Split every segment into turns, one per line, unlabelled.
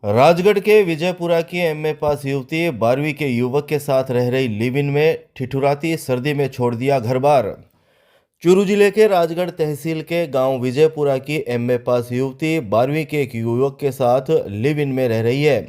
राजगढ़ के विजयपुरा की एमए पास युवती 12वीं के युवक के साथ रह रही लिव इन में ठिठुराती सर्दी में छोड़ दिया घर बार। चूरू जिले के राजगढ़ तहसील के गांव विजयपुरा की एमए पास युवती 12वीं के एक युवक के साथ लिव इन में रह रही है।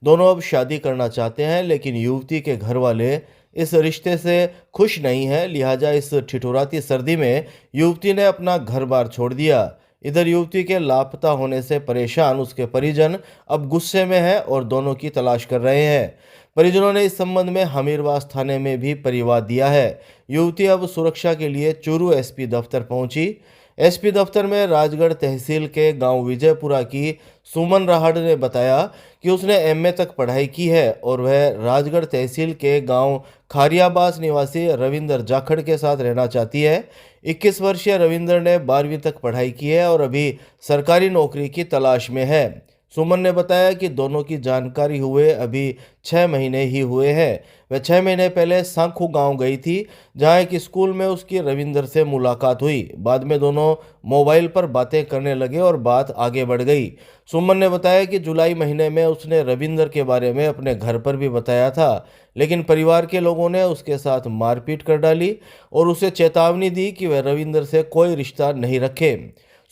दोनों अब शादी करना चाहते हैं, लेकिन युवती के घर वाले इस रिश्ते से खुश नहीं हैं। लिहाजा इस ठिठुराती सर्दी में युवती ने अपना घर बार छोड़ दिया। इधर युवती के लापता होने से परेशान उसके परिजन अब गुस्से में हैं और दोनों की तलाश कर रहे हैं। परिजनों ने इस संबंध में हमीरवास थाने में भी परिवाद दिया है। युवती अब सुरक्षा के लिए चूरू एसपी दफ्तर पहुंची। एसपी दफ्तर में राजगढ़ तहसील के गांव विजयपुरा की सुमन राहड़ ने बताया कि उसने एमए तक पढ़ाई की है और वह राजगढ़ तहसील के गांव खारियाबास निवासी रविंदर जाखड़ के साथ रहना चाहती है। 21 वर्षीय रविंदर ने 12वीं तक पढ़ाई की है और अभी सरकारी नौकरी की तलाश में है। सुमन ने बताया कि दोनों की जानकारी हुए अभी 6 महीने ही हुए हैं। वह 6 महीने पहले सांखू गांव गई थी, जहां एक स्कूल में उसकी रविंदर से मुलाकात हुई। बाद में दोनों मोबाइल पर बातें करने लगे और बात आगे बढ़ गई। सुमन ने बताया कि जुलाई महीने में उसने रविंदर के बारे में अपने घर पर भी बताया था, लेकिन परिवार के लोगों ने उसके साथ मारपीट कर डाली और उसे चेतावनी दी कि वह रविंदर से कोई रिश्ता नहीं रखे।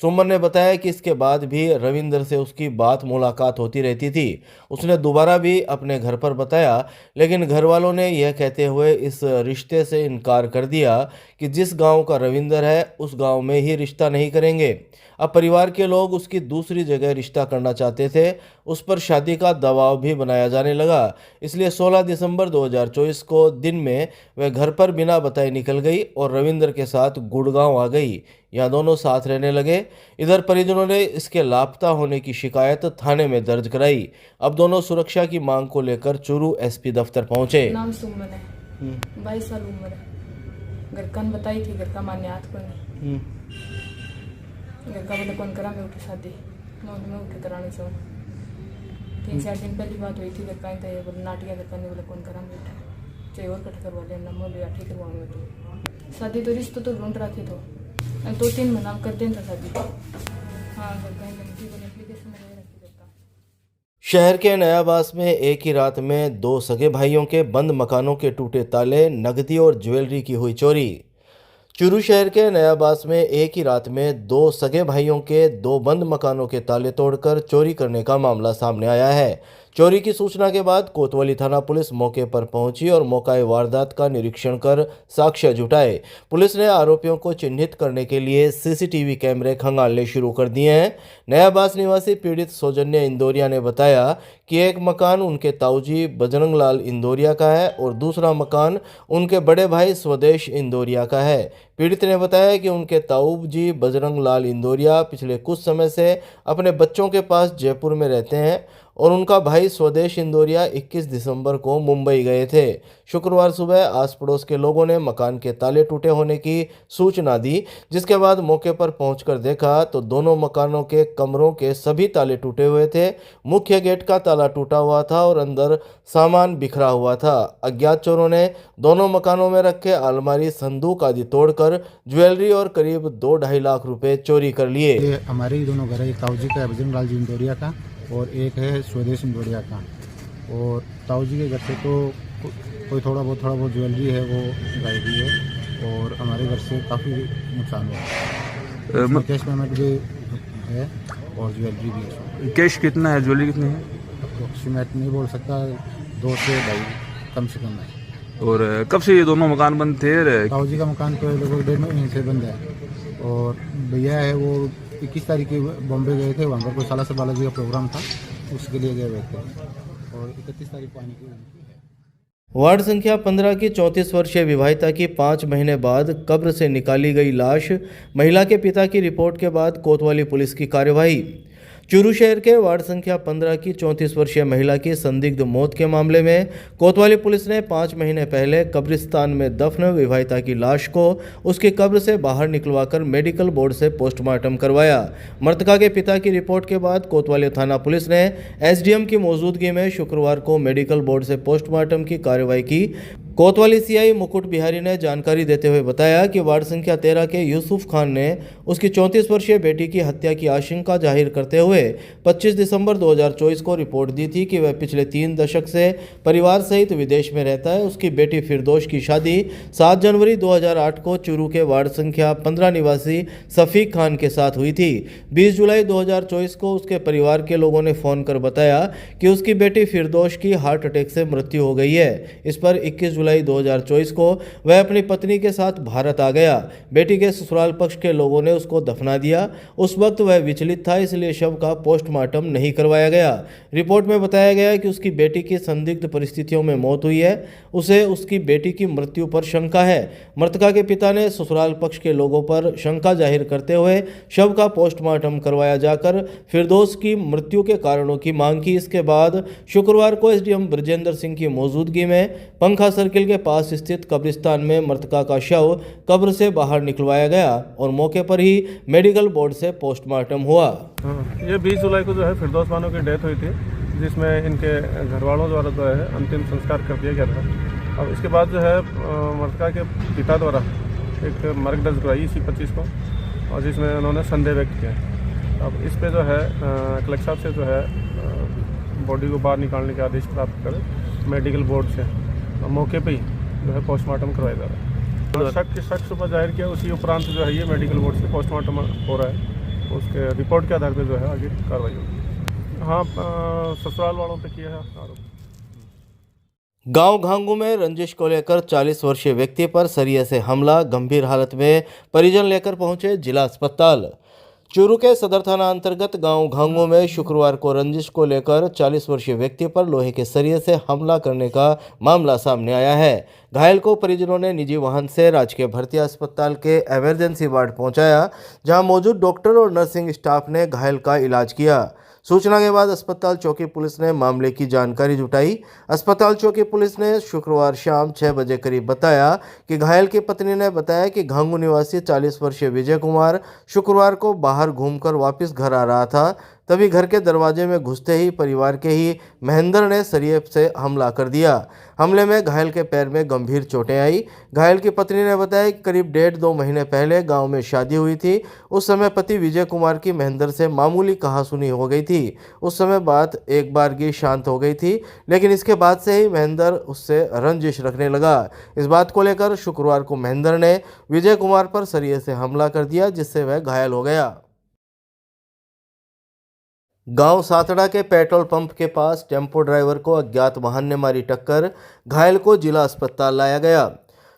सुमन ने बताया कि इसके बाद भी रविंदर से उसकी बात मुलाकात होती रहती थी। उसने दोबारा भी अपने घर पर बताया, लेकिन घर वालों ने यह कहते हुए इस रिश्ते से इनकार कर दिया कि जिस गांव का रविंदर है उस गांव में ही रिश्ता नहीं करेंगे। अब परिवार के लोग उसकी दूसरी जगह रिश्ता करना चाहते थे। उस पर शादी का दबाव भी बनाया जाने लगा। इसलिए 16 दिसंबर 2024 को दिन में वह घर पर बिना बताए निकल गई और रविंदर के साथ गुड़गांव आ गई। यहाँ दोनों साथ रहने लगे। इधर परिजनों ने इसके लापता होने की शिकायत थाने में दर्ज कराई। अब दोनों सुरक्षा की मांग को लेकर चूरू एसपी दफ्तर पहुंचे।
नाम सुमन है, 22 साल उम्र है। घर का बताई थी, घर का मान्य हाथ को नहीं। घर का बोले कौन करा मैं उठी शादी, मैं उठी करानी चाहूँ। 3-4 दिन पहली बात हुई थी। घर का ये बोले नाटिया घर का नहीं, बोले कौन करा मैं उठा चाहिए और कट करवा लेना, मैं बोले ठीक करवाऊंगा। तो शादी तो रिश्तो तो ढूंढ रखे तो 2-3 महीना कर दें था शादी। हाँ, घर का एप्लीकेशन में रखी देता।
शहर के नयाबास में एक ही रात में 2 सगे भाइयों के बंद मकानों के टूटे ताले, नकदी और ज्वेलरी की हुई चोरी। चूरू शहर के नयाबास में एक ही रात में 2 सगे भाइयों के 2 बंद मकानों के ताले तोड़कर चोरी करने का मामला सामने आया है। चोरी की सूचना के बाद कोतवाली थाना पुलिस मौके पर पहुंची और मौके वारदात का निरीक्षण कर साक्ष्य जुटाए। पुलिस ने आरोपियों को चिन्हित करने के लिए सीसीटीवी कैमरे खंगालने शुरू कर दिए हैं। नयाबास निवासी पीड़ित सौजन्य इंदौरिया ने बताया कि एक मकान उनके ताऊजी बजरंग लाल इंदौरिया का है और दूसरा मकान उनके बड़े भाई स्वदेश इंदौरिया का है। पीड़ित ने बताया कि उनके ताऊजी बजरंग लाल इंदौरिया पिछले कुछ समय से अपने बच्चों के पास जयपुर में रहते हैं और उनका भाई स्वदेश इंदौरिया 21 दिसंबर को मुंबई गए थे। शुक्रवार सुबह आस पड़ोस के लोगों ने मकान के ताले टूटे होने की सूचना दी, जिसके बाद मौके पर पहुंचकर देखा तो दोनों मकानों के कमरों के सभी ताले टूटे हुए थे। मुख्य गेट का ताला टूटा हुआ था और अंदर सामान बिखरा हुआ था। अज्ञात चोरों ने दोनों मकानों में रखे अलमारी, संदूक आदि तोड़कर ज्वेलरी और करीब 2-2.5 लाख रुपए चोरी कर लिए।
ये हमारे ही दोनों घर है, एक ताऊजी का है बजरंग लाल जी इंदौरिया का और एक है स्वदेश इंदौरिया का। और ताऊजी के घर से तो कोई थोड़ा बहुत ज्वेलरी है वो गायब हुई है और हमारे घर से काफ़ी नुकसान हुआ। कैश पेमेंट भी है और ज्वेलरी भी है।
कैश कितना है, ज्वेलरी कितनी है?
अप्रोक्सीमेट नहीं बोल सकता, 2 से 2.5 कम से कम है।
और कब से ये दोनों मकान बंद थे?
ताऊजी का मकान तो लगभग 1.5 महीने से बंद है और भैया है वो 21 तारीख के बॉम्बे गए थे, वहाँ पर कोई सालासर बालाजी का प्रोग्राम था, उसके लिए गए हुए थे और 31 तारीख को आने की है।
वार्ड संख्या 15 की 34 वर्षीय विवाहिता की 5 महीने बाद कब्र से निकाली गई लाश, महिला के पिता की रिपोर्ट के बाद कोतवाली पुलिस की कार्यवाही। चूरू शहर के वार्ड संख्या 15 की 34 वर्षीय महिला की संदिग्ध मौत के मामले में कोतवाली पुलिस ने 5 महीने पहले कब्रिस्तान में दफन विवाहिता की लाश को उसकी कब्र से बाहर निकलवाकर मेडिकल बोर्ड से पोस्टमार्टम करवाया। मृतका के पिता की रिपोर्ट के बाद कोतवाली थाना पुलिस ने एसडीएम की मौजूदगी में शुक्रवार को मेडिकल बोर्ड से पोस्टमार्टम की कार्रवाई की। कोतवाली सीआई मुकुट बिहारी ने जानकारी देते हुए बताया कि वार्ड संख्या 13 के यूसुफ खान ने उसकी 34 वर्षीय बेटी की हत्या की आशंका जाहिर करते हुए 25 दिसंबर 2024 को रिपोर्ट दी थी कि वह पिछले 3 दशक से परिवार सहित विदेश में रहता है। उसकी बेटी फिरदौश की शादी 7 जनवरी 2008 को चूरू के वार्ड संख्या 15 निवासी सफीक खान के साथ हुई थी। 20 जुलाई 2024 को उसके परिवार के लोगों ने फ़ोन कर बताया कि उसकी बेटी फिरदौश की हार्ट अटैक से मृत्यु हो गई है। इस पर 21 जुलाई 2024 को वह अपनी पत्नी के साथ भारत आ गया। बेटी के ससुराल पक्ष के लोगों ने उसको दफना दिया। उस वक्त वह विचलित था, इसलिए शव का पोस्टमार्टम नहीं करवाया गया। रिपोर्ट में बताया गया कि उसकी बेटी की संदिग्ध परिस्थितियों में मौत हुई है। उसे उसकी बेटी की मृत्यु पर शंका है। मृतका के पिता ने ससुराल पक्ष के लोगों पर शंका जाहिर करते हुए शव का पोस्टमार्टम करवाया जाकर फिरदौस की मृत्यु के कारणों की मांग की। इसके बाद शुक्रवार को एसडीएम ब्रजेंद्र सिंह की मौजूदगी में पंखा सर्किल के पास स्थित कब्रिस्तान में मृतका का शव कब्र से बाहर निकलवाया गया और मौके पर ही मेडिकल बोर्ड से पोस्टमार्टम हुआ।
ये 20 जुलाई को जो है फिरदौस बानो की डेथ हुई थी, जिसमें इनके घर वालों द्वारा जो है अंतिम संस्कार कर दिया गया था। अब इसके बाद जो है मृतका के पिता द्वारा एक मर्ग दर्ज कराई इसी 25 को, और जिसमें उन्होंने संदेह व्यक्त किया। अब इस पे जो है कलेक्टर साहब से जो है बॉडी को बाहर निकालने के आदेश प्राप्त कर मेडिकल बोर्ड से मौके पे ही जो है पोस्टमार्टम करवाया जा रहा है। शक सुबह जाहिर किया, उसी उपरांत जो है ये मेडिकल बोर्ड से पोस्टमार्टम हो रहा है। उसके रिपोर्ट के आधार पर जो है आगे कार्रवाई होगी। हाँ, ससुराल वालों पे किया है आरोप।
गांव घांगू में रंजिश को लेकर 40 वर्षीय व्यक्ति पर सरिये से हमला, गंभीर हालत में परिजन लेकर पहुंचे जिला अस्पताल। चूरू के सदर थाना अंतर्गत गांव घांगू में शुक्रवार को रंजिश को लेकर 40 वर्षीय व्यक्ति पर लोहे के सरिये से हमला करने का मामला सामने आया है। घायल को परिजनों ने निजी वाहन से राजकीय भर्ती अस्पताल के इमरजेंसी वार्ड पहुंचाया, जहां मौजूद डॉक्टर और नर्सिंग स्टाफ ने घायल का इलाज किया। सूचना के बाद अस्पताल चौकी पुलिस ने मामले की जानकारी जुटाई। अस्पताल चौकी पुलिस ने शुक्रवार शाम 6 बजे करीब बताया कि घायल की पत्नी ने बताया कि घांगू निवासी 40 वर्षीय विजय कुमार शुक्रवार को बाहर घूमकर वापस घर आ रहा था। तभी घर के दरवाजे में घुसते ही परिवार के ही महेंद्र ने सरिये से हमला कर दिया। हमले में घायल के पैर में गंभीर चोटें आई। घायल की पत्नी ने बताया कि करीब 1.5-2 महीने पहले गांव में शादी हुई थी। उस समय पति विजय कुमार की महेंद्र से मामूली कहासुनी हो गई थी। उस समय बात एक बारगी शांत हो गई थी, लेकिन इसके बाद से ही महेंद्र उससे रंजिश रखने लगा। इस बात को लेकर शुक्रवार को महेंद्र ने विजय कुमार पर सरिये से हमला कर दिया, जिससे वह घायल हो गया। गांव सातड़ा के पेट्रोल पंप के पास टेम्पो ड्राइवर को अज्ञात वाहन ने मारी टक्कर, घायल को जिला अस्पताल लाया गया।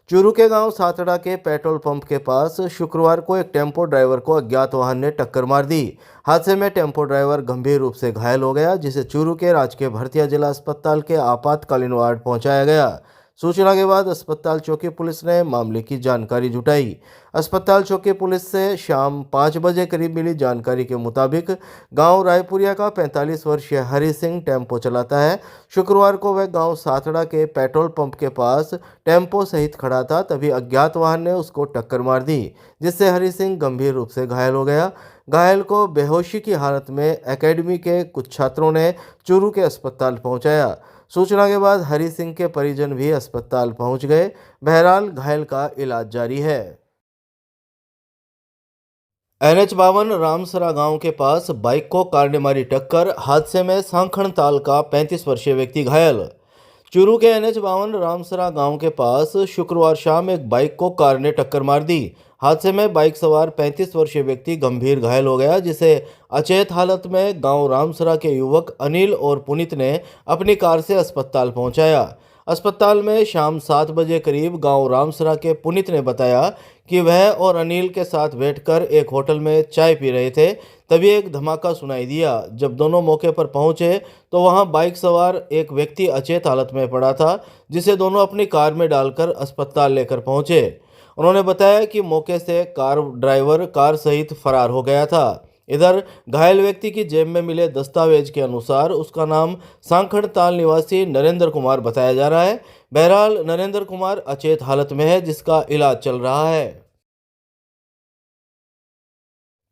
चूरू के गांव सातड़ा के पेट्रोल पंप के पास शुक्रवार को एक टेम्पो ड्राइवर को अज्ञात वाहन ने टक्कर मार दी। हादसे में टेम्पो ड्राइवर गंभीर रूप से घायल हो गया, जिसे चूरू के राजकीय भर्तिया जिला अस्पताल के आपातकालीन वार्ड पहुंचाया गया। सूचना के बाद अस्पताल चौकी पुलिस ने मामले की जानकारी जुटाई। अस्पताल चौकी पुलिस से शाम 5 बजे करीब मिली जानकारी के मुताबिक गांव रायपुरिया का 45 वर्षीय हरि सिंह टेम्पो चलाता है। शुक्रवार को वह गांव सातड़ा के पेट्रोल पंप के पास टेम्पो सहित खड़ा था, तभी अज्ञात वाहन ने उसको टक्कर मार दी, जिससे हरि सिंह गंभीर रूप से घायल हो गया। घायल को बेहोशी की हालत में एकेडमी के कुछ छात्रों ने चूरू के अस्पताल पहुंचाया। सूचना के बाद हरि सिंह के परिजन भी अस्पताल पहुंच गए। बहरहाल घायल का इलाज जारी है। NH52 रामसरा गांव के पास बाइक को कार ने मारी टक्कर, हादसे में सांखणताल का 35 वर्षीय व्यक्ति घायल। चूरू के NH52 रामसरा गांव के पास शुक्रवार शाम एक बाइक को कार ने टक्कर मार दी। हादसे में बाइक सवार 35 वर्षीय व्यक्ति गंभीर घायल हो गया, जिसे अचेत हालत में गांव रामसरा के युवक अनिल और पुनीत ने अपनी कार से अस्पताल पहुंचाया। अस्पताल में शाम 7 बजे करीब गांव रामसरा के पुनीत ने बताया कि वह और अनिल के साथ बैठकर एक होटल में चाय पी रहे थे। तभी एक धमाका सुनाई दिया। जब दोनों मौके पर पहुंचे तो वहां बाइक सवार एक व्यक्ति अचेत हालत में पड़ा था, जिसे दोनों अपनी कार में डालकर अस्पताल लेकर पहुंचे। उन्होंने बताया कि मौके से कार ड्राइवर कार सहित फरार हो गया था। इधर घायल व्यक्ति की जेब में मिले दस्तावेज के अनुसार उसका नाम सांखणताल निवासी नरेंद्र कुमार बताया जा रहा है। बहरहाल नरेंद्र कुमार अचेत हालत में है, जिसका इलाज चल रहा है।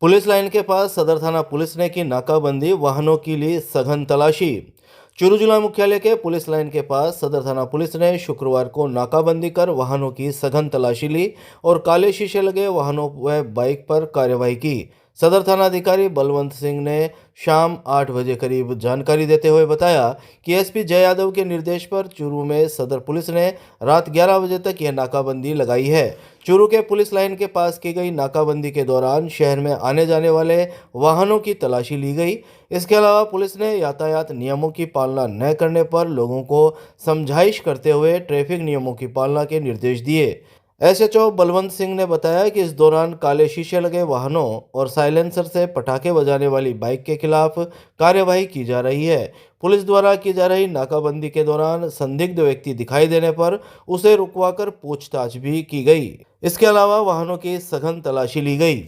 पुलिस लाइन के पास सदर थाना पुलिस ने की नाकाबंदी, वाहनों की ली सघन तलाशी। चूरू जिला मुख्यालय के पुलिस लाइन के पास सदर थाना पुलिस ने शुक्रवार को नाकाबंदी कर वाहनों की सघन तलाशी ली और काले शीशे लगे वाहनों व बाइक पर कार्रवाई की। सदर थाना अधिकारी बलवंत सिंह ने शाम 8 बजे करीब जानकारी देते हुए बताया कि एसपी जय यादव के निर्देश पर चूरू में सदर पुलिस ने रात 11 बजे तक यह नाकाबंदी लगाई है। चूरू के पुलिस लाइन के पास की गई नाकाबंदी के दौरान शहर में आने जाने वाले वाहनों की तलाशी ली गई। इसके अलावा पुलिस ने यातायात नियमों की पालना न करने पर लोगों को समझाइश करते हुए ट्रैफिक नियमों की पालना के निर्देश दिए। एसएचओ बलवंत सिंह ने बताया कि इस दौरान काले शीशे लगे वाहनों और साइलेंसर से पटाखे बजाने वाली बाइक के खिलाफ कार्यवाही की जा रही है। पुलिस द्वारा की जा रही नाकाबंदी के दौरान संदिग्ध व्यक्ति दिखाई देने पर उसे रुकवाकर पूछताछ भी की गई। इसके अलावा वाहनों की सघन तलाशी ली गई।